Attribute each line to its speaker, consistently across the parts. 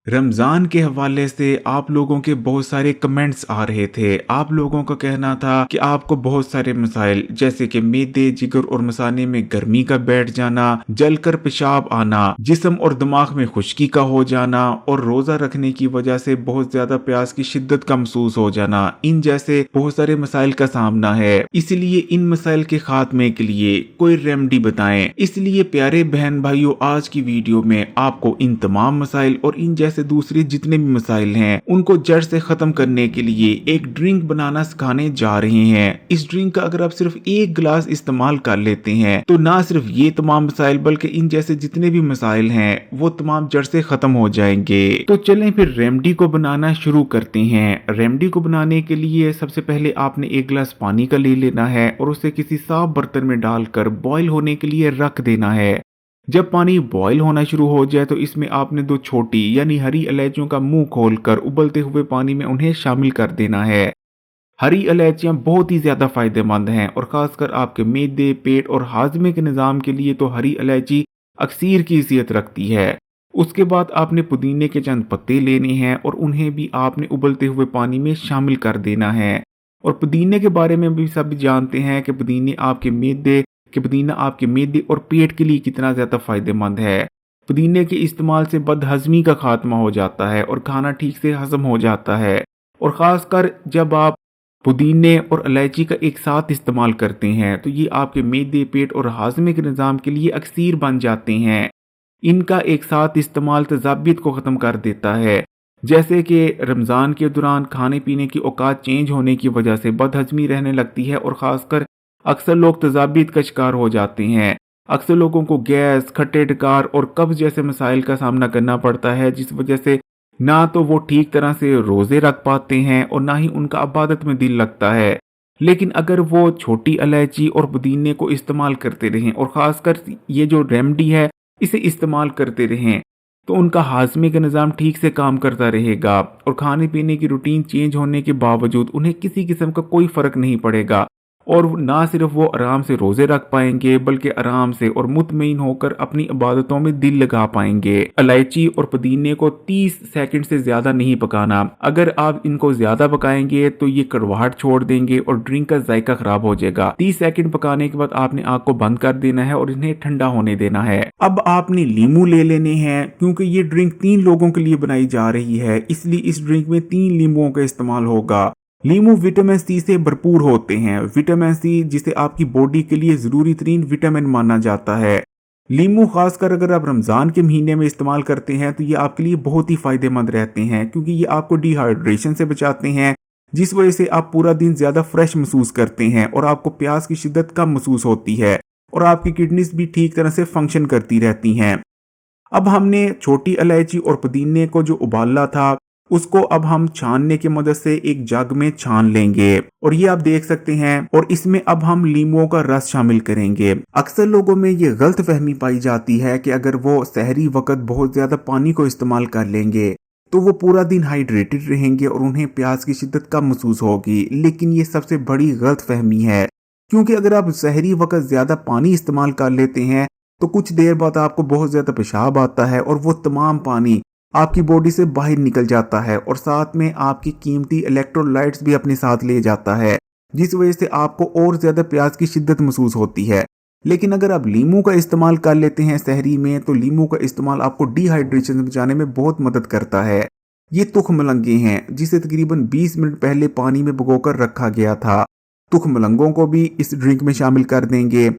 Speaker 1: रमज़ान के हवाले से आप लोगों के बहुत सारे कमेंट्स आ रहे थे। आप लोगों का कहना था कि आपको बहुत सारे मसाइल जैसे कि मैदे, जिगर और मसाने में गर्मी का बैठ जाना, जलकर पेशाब आना, जिस्म और दिमाग में खुश्की का हो जाना और रोज़ा रखने की वजह से बहुत ज़्यादा प्यास की शिद्दत का महसूस हो जाना, इन जैसे बहुत सारे मसाइल का सामना है। इसलिए इन मसाइल के खात्मे के लिए कोई रेमेडी बताएं। इसलिए प्यारे बहन भाइयों, आज की वीडियो में आपको इन तमाम मसाइल और इन जैसे दूसरे जितने भी मसाइल हैं उनको जड़ से खत्म करने के लिए एक ड्रिंक बनाना सिखाने जा रहे हैं। इस ड्रिंक का अगर आप सिर्फ एक गिलास इस्तेमाल कर लेते हैं तो ना सिर्फ ये तमाम मसाइल बल्कि इन जैसे जितने भी मसाइल हैं वो तमाम जड़ से खत्म हो जाएंगे। तो चलें फिर रेमेडी को बनाना शुरू करते हैं। रेमेडी को बनाने के लिए सबसे पहले आपने एक गिलास पानी का ले लेना है और उसे किसी साफ बर्तन में डालकर बॉईल होने के लिए रख देना है। जब पानी बॉईल होना शुरू हो जाए तो इसमें आपने दो छोटी यानी हरी इलायचियों का मुंह खोलकर उबलते हुए पानी में उन्हें शामिल कर देना है। हरी इलायचियां बहुत ही ज्यादा फायदेमंद हैं और खासकर आपके मैदे, पेट और हाजमे के निजाम के लिए तो हरी इलायची अक्सीर की हैसियत रखती है। उसके बाद आपने पुदीने के चंद पत्ते लेने हैं और उन्हें भी आपने उबलते हुए पानी में शामिल कर देना है। और पुदीने के बारे में भी सब जानते हैं कि पुदीना आपके मैदे और पेट के लिए कितना ज़्यादा फायदेमंद है। पुदीने के इस्तेमाल से बदहजमी का खात्मा हो जाता है और खाना ठीक से हजम हो जाता है। और ख़ासकर जब आप पुदीने और इलायची का एक साथ इस्तेमाल करते हैं तो ये आपके मैदे, पेट और हाजमे के निज़ाम के लिए अक्सीर बन जाते हैं। इनका एक साथ इस्तेमाल तजाबियत को ख़त्म कर देता है। जैसे कि रमज़ान के दौरान खाने पीने की औकात चेंज होने की वजह से बदहजमी रहने लगती है और ख़ासकर अक्सर लोग तजाबियत का शिकार हो जाते हैं। अक्सर लोगों को गैस, खट्टे डकार और कब्ज जैसे मसाइल का सामना करना पड़ता है, जिस वजह से ना तो वो ठीक तरह से रोज़े रख पाते हैं और ना ही उनका इबादत में दिल लगता है। लेकिन अगर वो छोटी इलायची और पुदीने को इस्तेमाल करते रहें और ख़ासकर ये जो रेमेडी है इसे इस्तेमाल करते रहें तो उनका हाजमे का निज़ाम ठीक से काम करता रहेगा और खाने पीने की रूटीन चेंज होने के बावजूद उन्हें किसी किस्म का कोई फ़र्क नहीं पड़ेगा। और ना सिर्फ वो आराम से रोजे रख पाएंगे बल्कि आराम से और मुतमईन होकर अपनी इबादतों में दिल लगा पाएंगे। इलायची और पुदीने को 30 सेकंड से ज्यादा नहीं पकाना। अगर आप इनको ज्यादा पकाएंगे तो ये कड़वाहट छोड़ देंगे और ड्रिंक का जायका खराब हो जाएगा। 30 सेकंड पकाने के बाद आपने आग को बंद कर देना है और इन्हें ठंडा होने देना है। अब आपने लीमू ले लेने हैं। क्योंकि ये ड्रिंक 3 लोगों के लिए बनाई जा रही है इसलिए इस ड्रिंक में 3 लीमुओं का इस्तेमाल होगा। लीमू विटामिन सी से भरपूर होते हैं। विटामिन सी जिसे आपकी बॉडी के लिए जरूरी तरीन विटामिन माना जाता है। लीमू खासकर अगर आप रमजान के महीने में इस्तेमाल करते हैं तो ये आपके लिए बहुत ही फायदेमंद रहते हैं क्योंकि ये आपको डिहाइड्रेशन से बचाते हैं, जिस वजह से आप पूरा दिन ज्यादा फ्रेश महसूस करते हैं और आपको प्यास की शिद्दत कम महसूस होती है और आपकी किडनीज भी ठीक तरह से फंक्शन करती रहती हैं। अब हमने छोटी इलायची और पुदीने को जो उबाला था उसको अब हम छानने की मदद से एक जग में छान लेंगे और ये आप देख सकते हैं। और इसमें अब हम लीमुओं का रस शामिल करेंगे। अक्सर लोगों में ये गलत फहमी पाई जाती है कि अगर वो सहरी वक्त बहुत ज्यादा पानी को इस्तेमाल कर लेंगे तो वो पूरा दिन हाइड्रेटेड रहेंगे और उन्हें प्यास की शिद्दत कम महसूस होगी, लेकिन ये सबसे बड़ी गलत फहमी है। क्योंकि अगर आप सहरी वक्त ज्यादा पानी इस्तेमाल कर लेते हैं तो कुछ देर बाद आपको बहुत ज्यादा पेशाब आता है और वो तमाम पानी आपकी बॉडी से बाहर निकल जाता है और साथ में आपकी कीमती इलेक्ट्रोलाइट्स भी अपने साथ ले जाता है, जिस वजह से आपको और ज्यादा प्यास की शिद्दत महसूस होती है। लेकिन अगर आप लीमू का इस्तेमाल कर लेते हैं सहरी में तो लीमू का इस्तेमाल आपको डिहाइड्रेशन से बचाने में बहुत मदद करता है। ये तुख मलंगे हैं जिसे तकरीबन 20 मिनट पहले पानी में भिगोकर रखा गया था। तुख मलंगों को भी इस ड्रिंक में शामिल कर देंगे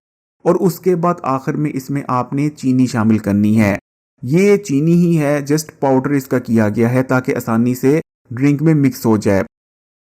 Speaker 1: और उसके बाद आखिर में इसमें आपने चीनी शामिल करनी है। ये चीनी ही है, जस्ट पाउडर इसका किया गया है ताकि आसानी से ड्रिंक में मिक्स हो जाए।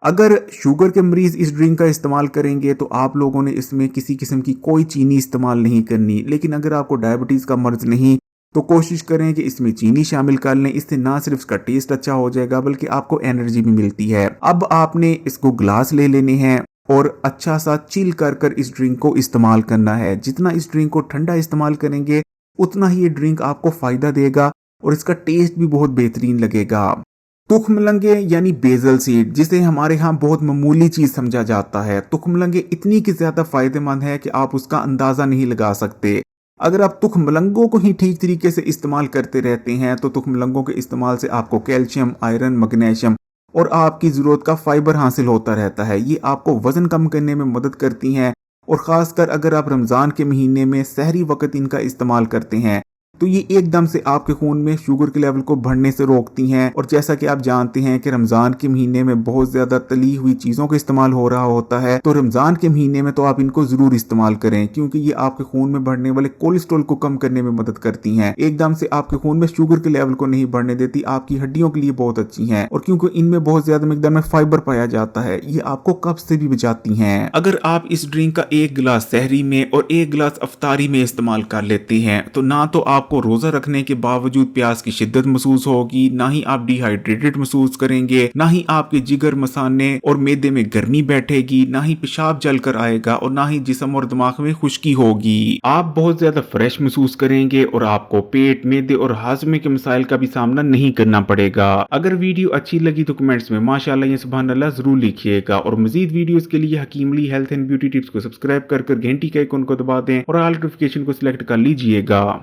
Speaker 1: अगर शुगर के मरीज इस ड्रिंक का इस्तेमाल करेंगे तो आप लोगों ने इसमें किसी किस्म की कोई चीनी इस्तेमाल नहीं करनी। लेकिन अगर आपको डायबिटीज का मर्ज नहीं तो कोशिश करें कि इसमें चीनी शामिल कर लें। इससे ना सिर्फ इसका टेस्ट अच्छा हो जाएगा बल्कि आपको एनर्जी भी मिलती है। अब आपने इसको ग्लास ले लेने हैं और अच्छा सा चिल कर इस ड्रिंक को इस्तेमाल करना है। जितना इस ड्रिंक को ठंडा इस्तेमाल करेंगे उतना ही ये ड्रिंक आपको फायदा देगा और इसका टेस्ट भी बहुत बेहतरीन लगेगा। तुखमलंगे यानी बेजल सीड जिसे हमारे यहाँ बहुत मामूली चीज समझा जाता है, तुखमलंगे इतनी की ज्यादा फायदेमंद है कि आप उसका अंदाजा नहीं लगा सकते। अगर आप तुख मलंगों को ही ठीक तरीके से इस्तेमाल करते रहते हैं तो तुख मलंगों के इस्तेमाल से आपको कैल्शियम, आयरन, मैग्नीशियम और आपकी ज़रूरत का फाइबर हासिल होता रहता है। ये आपको वज़न कम करने में मदद करती हैं और ख़ासकर अगर आप रमज़ान के महीने में सहरी वक़्त इनका इस्तेमाल करते हैं तो ये एकदम से आपके खून में शुगर के लेवल को बढ़ने से रोकती हैं। और जैसा कि आप जानते हैं कि रमज़ान के महीने में बहुत ज़्यादा तली हुई चीज़ों का इस्तेमाल हो रहा होता है, तो रमज़ान के महीने में तो आप इनको ज़रूर इस्तेमाल करें क्योंकि ये आपके खून में बढ़ने वाले कोलेस्ट्रॉल को कम करने में मदद करती हैं। एकदम से आपके खून में शुगर के लेवल को नहीं बढ़ने देती, आपकी हड्डियों के लिए बहुत अच्छी हैं। और क्योंकि इनमें बहुत ज़्यादा मिकदार में फाइबर पाया जाता है, ये आपको कब्ज से भी बचाती हैं। अगर आप इस ड्रिंक का एक गिलास सहरी में और एक गिलास अफ्तारी में इस्तेमाल कर लेते हैं तो ना तो आपको रोजा रखने के बावजूद प्यास की शिद्दत महसूस होगी, ना ही आप डिहाइड्रेटेड महसूस करेंगे, ना ही आपके जिगर, मसाने और मैदे में गर्मी बैठेगी, ना ही पेशाब जल कर आएगा और ना ही जिस्म और दिमाग में खुश्की होगी। आप बहुत ज्यादा फ्रेश महसूस करेंगे और आपको पेट, मैदे और हाजमे के मसाइल का भी सामना नहीं करना पड़ेगा। अगर वीडियो अच्छी लगी तो कमेंट्स में माशाअल्लाह या सुभान अल्लाह जरूर लिखिएगा और मजीद वीडियोस के लिए Hakeem Ali health and beauty tips को सब्सक्राइब कर घंटी के आइकन को दबा दें और ऑल नोटिफिकेशन को सिलेक्ट कर लीजिएगा।